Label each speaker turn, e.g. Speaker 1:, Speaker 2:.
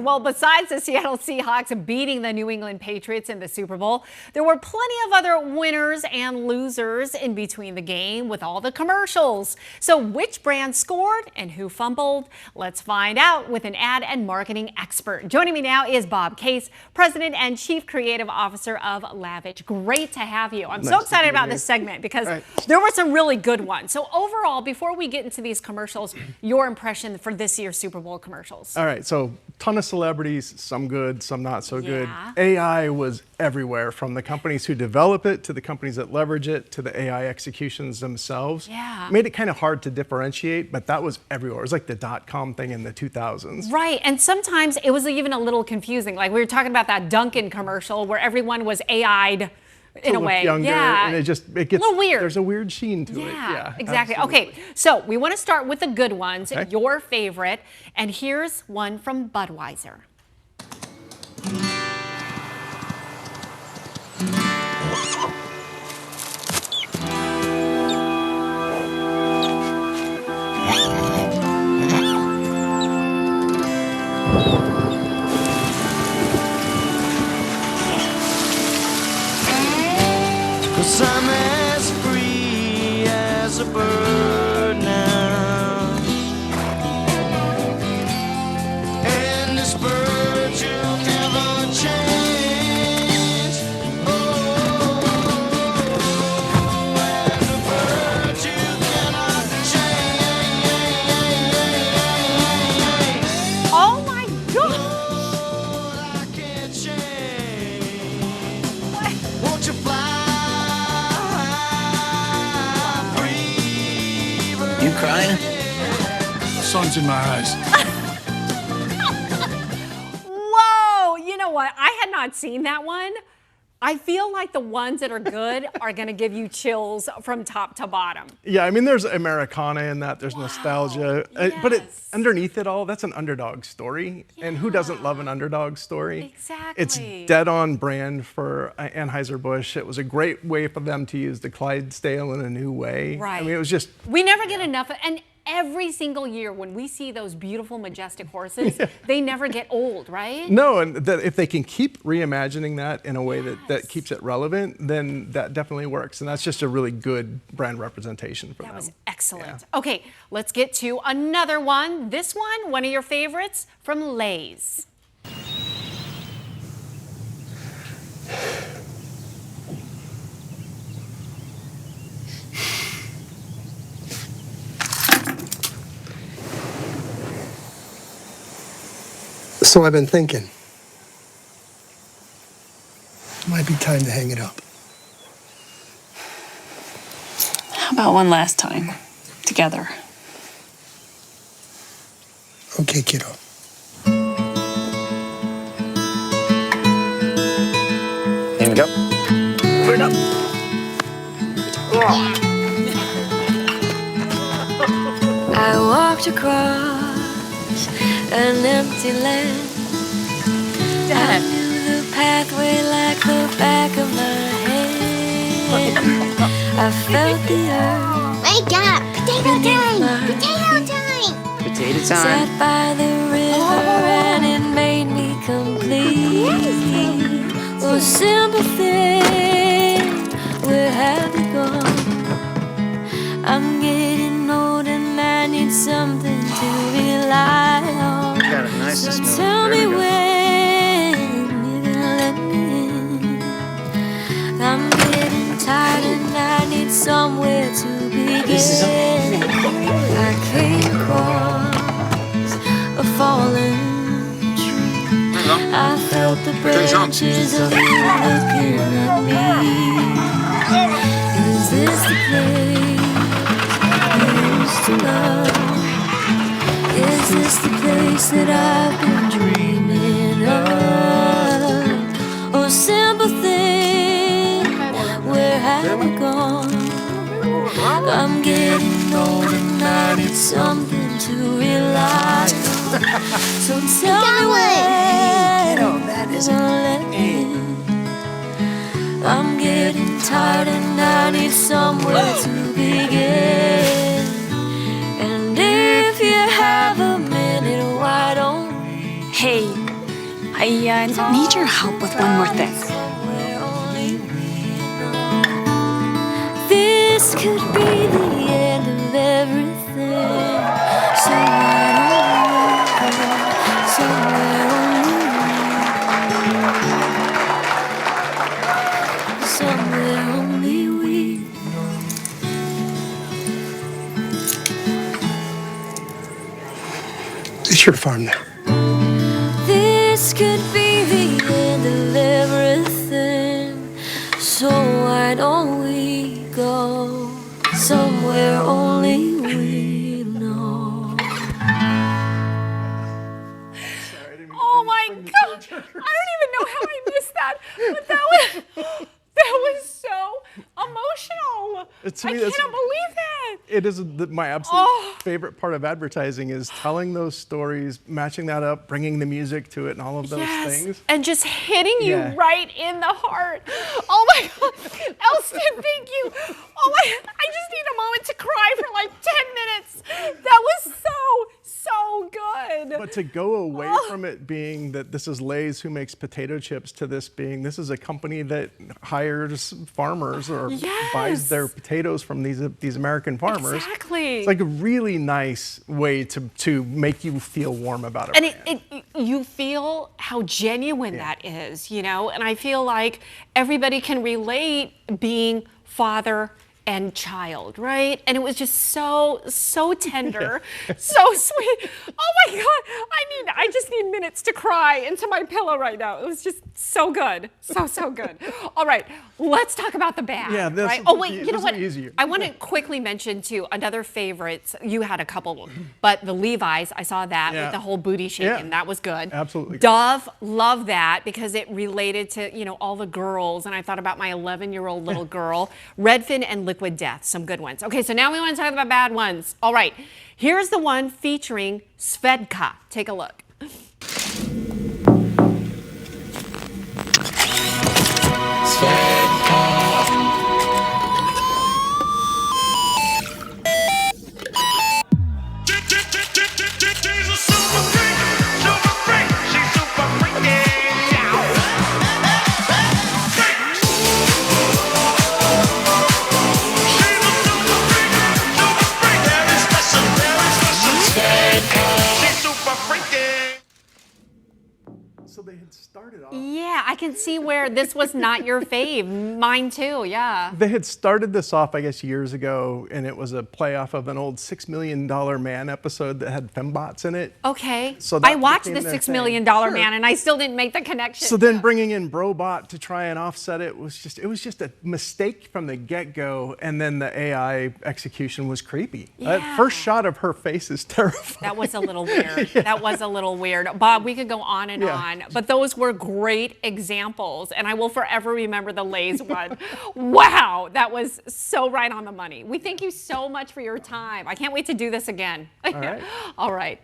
Speaker 1: Well, besides the Seattle Seahawks beating the New England Patriots in the Super Bowl, there were plenty of other winners and losers in between the game with all the commercials. So which brand scored and who fumbled? Let's find out with an ad and marketing expert. Joining me now is Bob Case, President and Chief Creative Officer of Lavish. Great to have you. I'm so excited about this segment because there were some really good ones. So overall, before we get into these commercials, your impression for this year's Super Bowl commercials.
Speaker 2: All right, so ton of celebrities, some good, some not so good. AI was everywhere, from the companies who develop it to the companies that leverage it to the AI executions themselves. Made it kind of hard to differentiate, but that was everywhere. It was like the .com thing in the 2000s.
Speaker 1: Right, and sometimes it was even a little confusing. Like we were talking about that Dunkin' commercial where everyone was AI'd in a way.
Speaker 2: Younger, and it gets a little weird. There's a weird sheen to it.
Speaker 1: Yeah, exactly. Absolutely. Okay, so we want to start with the good ones, your favorite, and here's one from Budweiser.
Speaker 3: Cause I'm as free as a bird now, and this bird you'll never change. Oh, and the bird you cannot change.
Speaker 1: Oh my God!
Speaker 3: Oh, I can't change. What? Won't you fly?
Speaker 4: You crying? Sun's in my eyes.
Speaker 1: Whoa! You know what? I had not seen that one. I feel like the ones that are good are going to give you chills from top to bottom.
Speaker 2: Yeah, I mean, there's Americana in that. There's nostalgia. But underneath it all, that's an underdog story. And who doesn't love an underdog story?
Speaker 1: Exactly.
Speaker 2: It's dead on brand for Anheuser-Busch. It was a great way for them to use the Clydesdale in a new way.
Speaker 1: Right.
Speaker 2: I mean, it was just...
Speaker 1: We never get enough. And every single year when we see those beautiful, majestic horses, they never get old, right?
Speaker 2: No, and that if they can keep reimagining that in a way that keeps it relevant, then that definitely works. And that's just a really good brand representation for them.
Speaker 1: That was excellent. Okay, let's get to another one. This one of your favorites, from Lay's.
Speaker 5: So I've been thinking, it might be time to hang it up.
Speaker 6: How about one last time, together?
Speaker 5: Okay, kiddo.
Speaker 4: Here we go. Put it up.
Speaker 7: I walked across an empty land. I knew the pathway like the back of my hand. I felt the earth.
Speaker 8: Wake up! Potato time! Potato time!
Speaker 4: Potato time.
Speaker 7: Sat by the river and it made me complete. Oh, simple thing, where have you gone? I'm getting old and I need something to rely on.
Speaker 4: Got it nice
Speaker 7: So
Speaker 4: and smooth.
Speaker 7: tell me
Speaker 4: There we go.
Speaker 7: when you're gonna let me in. I'm getting tired and I need somewhere to begin. I came across a fallen tree. I felt the branches of you looking at me. Is this the place I used to love? Is this the place that I've been dreaming of? Oh, simple thing, where have you gone? I'm getting old and I need something to rely on. So tell me when you'll let me in. I'm getting tired and I need somewhere to begin. And if you have a minute, why don't we?
Speaker 6: Hey, I need your help with one more thing.
Speaker 7: This could be the end of everything. So why don't we go somewhere only we know?
Speaker 5: It's your farm now.
Speaker 7: This could be the end of everything. So why don't we go somewhere only we know?
Speaker 1: Oh my God! I don't even know how I missed that, but that was so emotional. I cannot believe that.
Speaker 2: It is my absolute favorite part of advertising is telling those stories, matching that up, bringing the music to it, and all of those things.
Speaker 1: And just hitting you right in the heart. Oh my God, Elston, thank you. Oh my, I just need a moment to cry for like 10 minutes. That was so good.
Speaker 2: But to go away from it being that this is Lay's who makes potato chips to this being this is a company that hires farmers or buys their potatoes from these American farmers.
Speaker 1: Exactly.
Speaker 2: It's like a really nice way to make you feel warm about it.
Speaker 1: And you feel how genuine that is, you know? And I feel like everybody can relate being father and child, right? And it was just so tender, so sweet. Oh my God, I just need minutes to cry into my pillow right now. It was just so good, so good. All right, let's talk about the bag.
Speaker 2: Yeah, this
Speaker 1: right?
Speaker 2: will
Speaker 1: Oh wait,
Speaker 2: be-
Speaker 1: you know
Speaker 2: this will
Speaker 1: what?
Speaker 2: be easier.
Speaker 1: I want to quickly mention too another favorite. You had a couple, but the Levi's, I saw that with the whole booty shaking.
Speaker 2: Yeah.
Speaker 1: That was good.
Speaker 2: Absolutely.
Speaker 1: Dove, love that because it related to all the girls, and I thought about my 11-year-old little girl. Redfin and Liquid Death, some good ones. Okay, so now we want to talk about bad ones. All right, here's the one featuring Svedka. Take a look.
Speaker 2: So they had started off.
Speaker 1: Yeah, I can see where this was not your fave. Mine too, yeah.
Speaker 2: They had started this off, I guess, years ago, and it was a playoff of an old $6 Million Man episode that had fembots in it.
Speaker 1: Okay.
Speaker 2: So that
Speaker 1: I watched the
Speaker 2: became their
Speaker 1: $6
Speaker 2: thing.
Speaker 1: Million
Speaker 2: Sure.
Speaker 1: Man, and I still didn't make the connection.
Speaker 2: So then bringing in Brobot to try and offset it was just a mistake from the get-go, and then the AI execution was creepy. That first shot of her face is terrifying.
Speaker 1: That was a little weird. That was a little weird. Bob, we could go on and on, but those were great examples, and I will forever remember the Lay's one. Wow, that was so right on the money. We thank you so much for your time. I can't wait to do this again.
Speaker 2: All right.
Speaker 1: All right.